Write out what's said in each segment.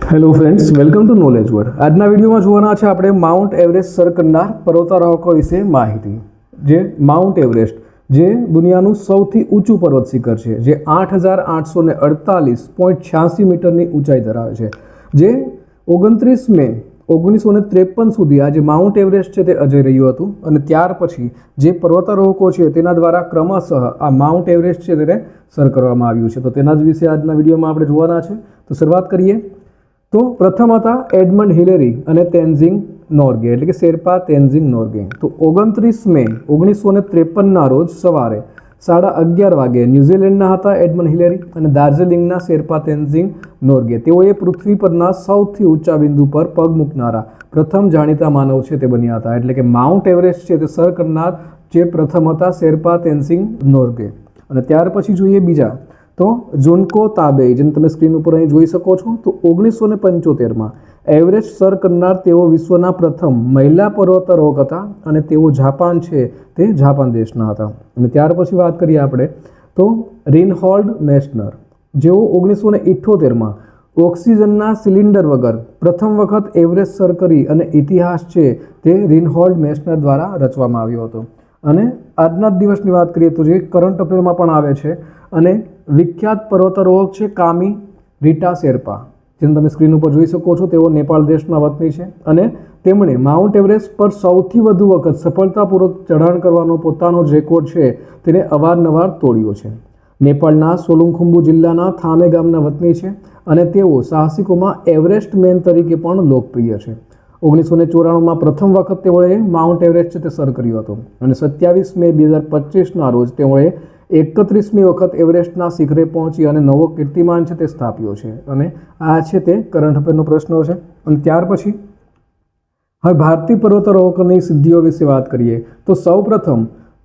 Hello friends, welcome to knowledge word. આજના વિડીયોમાં જોવાના છે આપણે માઉન્ટ એવરેસ્ટ સર કરનાર પર્વતારોહકો વિશે માહિતી। જે માઉન્ટ એવરેસ્ટ જે દુનિયાનું સૌથી ઊંચું પર્વત શિખર છે, જે 8848.86 મીટરની ઊંચાઈ ધરાવે છે, જે 29 મે 1953 સુધી આ જે માઉન્ટ એવરેસ્ટ છે તે અજય રહ્યું હતું। અને ત્યાર પછી જે પર્વતારોહકો છે તેના દ્વારા ક્રમશઃ આ માઉન્ટ એવરેસ્ટ છે તેને સર કરવામાં આવ્યું છે। તો તેના જ વિશે આજના વિડીયોમાં આપણે જોવાના છે। તો શરૂઆત કરીએ તો પ્રથમ હતા એડમંડ હિલેરી અને તેન્ઝિંગ નોર્ગે, એટલે કે શેરપા તેન્ઝિંગ નોર્ગે। તો 29 મે 1953ના રોજ સવારે 11:30 વાગે ન્યૂઝીલેન્ડના હતા એડમંડ હિલેરી અને દાર્જિલિંગના શેરપા તેન્ઝિંગ નોર્ગે। તેઓએ પૃથ્વી પરના સૌથી ઊંચા બિંદુ પર પગ મૂકનારા પ્રથમ જાણીતા માનવ છે તે બન્યા હતા। એટલે કે માઉન્ટ એવરેસ્ટ છે તે સર કરનાર જે પ્રથમ હતા શેરપા તેન્ઝિંગ નોર્ગે। અને ત્યાર પછી જોઈએ બીજા તો જુન્કો તાબેઈ, જેને તમે સ્ક્રીન ઉપર અહીં જોઈ શકો છો। તો 1975માં એવરેસ્ટ સર કરનાર તેઓ વિશ્વના પ્રથમ મહિલા પર્વતારોહક હતા અને તેઓ જાપાન છે તે જાપાન દેશના હતા। અને ત્યાર પછી વાત કરીએ આપણે તો રીનહોલ્ડ મેસ્નર, જેઓ 1978માં ઓક્સિજનના સિલિન્ડર વગર પ્રથમ વખત એવરેસ્ટ સર કરી અને ઇતિહાસ છે તે રીનહોલ્ડ મેસ્નર દ્વારા રચવામાં આવ્યો હતો। અને આજના જ દિવસની વાત કરીએ તો જે કરંટ અફેરમાં પણ આવે છે અને વિખ્યાત પર્વતારોહક છે કામી રીટા શેરપા, જેને તમે સ્ક્રીન ઉપર જોઈ શકો છો। તેઓ નેપાળ દેશના વતની છે અને તેમણે માઉન્ટ એવરેસ્ટ પર સૌથી વધુ વખત સફળતાપૂર્વક ચઢાણ કરવાનો પોતાનો જ રેકોર્ડ છે તેને અવારનવાર તોડ્યો છે। નેપાળના સોલુંખુંબુ જિલ્લાના થામે ગામના વતની છે અને તેઓ સાહસિકોમાં એવરેસ્ટ મેન તરીકે પણ લોકપ્રિય છે। 1994માં પ્રથમ વખત તેઓએ માઉન્ટ એવરેસ્ટ છે તે સર કર્યો હતો અને 27 મે 2025ના રોજ તેઓએ 31મી વખત એવરેસ્ટના શિખરે પહોંચી અને નવો કીર્તિમાન છે તે સ્થાપ્યો છે। અને આ છે તે કરંટ અફેરનો પ્રશ્ન છે। અને ત્યાર પછી હવે ભારતીય પર્વતારોહકોની સિદ્ધિઓ વિશે વાત કરીએ તો સૌપ્રથમ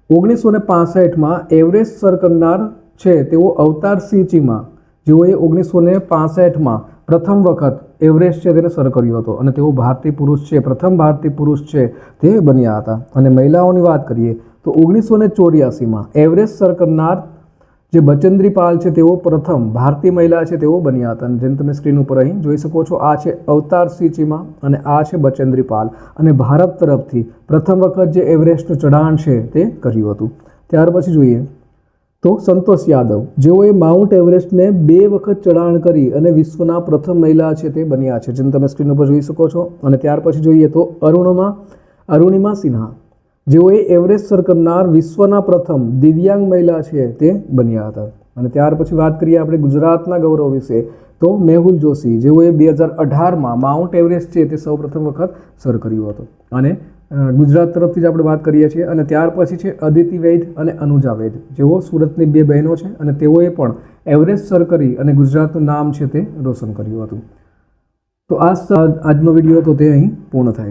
1965માં એવરેસ્ટ સર કરનાર છે તેઓ અવતાર સિંહ ચીમા, જેઓએ 1965માં પ્રથમ વખત એવરેસ્ટ છે તેને સર કર્યો હતો અને તેઓ ભારતીય પુરુષ છે, પ્રથમ ભારતીય પુરુષ છે તે બન્યા હતા। અને મહિલાઓની વાત કરીએ તો 1984માં એવરેસ્ટ સર કરનાર જે બચેન્દ્રી પાલ છે તેઓ પ્રથમ ભારતીય મહિલા છે તેઓ બન્યા હતા। જેમ તમે સ્ક્રીન ઉપર અહીં જોઈ શકો છો, આ છે અવતાર સિંહ ચીમા અને આ છે બચેન્દ્રી પાલ। અને ભારત તરફથી પ્રથમ વખત જે એવરેસ્ટનું ચઢાણ છે તે કર્યું હતું। ત્યાર પછી જોઈએ તો સંતોષ યાદવ, જેઓએ માઉન્ટ એવરેસ્ટને 2 વખત ચઢાણ કરી અને વિશ્વના પ્રથમ મહિલા છે તે બન્યા છે, જેમ તમે સ્ક્રીન ઉપર જોઈ શકો છો। અને ત્યાર પછી જોઈએ તો અરુણિમા સિન્હા, જેઓએ એવરેસ્ટ સર કરનાર વિશ્વના પ્રથમ દિવ્યાંગ મહિલા છે તે બન્યા હતા। અને ત્યાર પછી વાત કરીએ આપણે ગુજરાતના ગૌરવ વિશે તો મેહુલ જોશી, જેઓએ 2018માં માઉન્ટ એવરેસ્ટ છે તે સૌપ્રથમ વખત સર કર્યું હતું અને ગુજરાત તરફથી જ આપણે વાત કરીએ છીએ। અને ત્યાર પછી છે અદિતિ વૈદ અને અનુજા વૈદ, જેઓ સુરતની 2 બહેનો છે અને તેઓએ પણ એવરેસ્ટ સર કરી અને ગુજરાતનું નામ છે તે રોશન કર્યું હતું। તો આજનો વિડીયો તો તે અહીં પૂર્ણ થાય છે।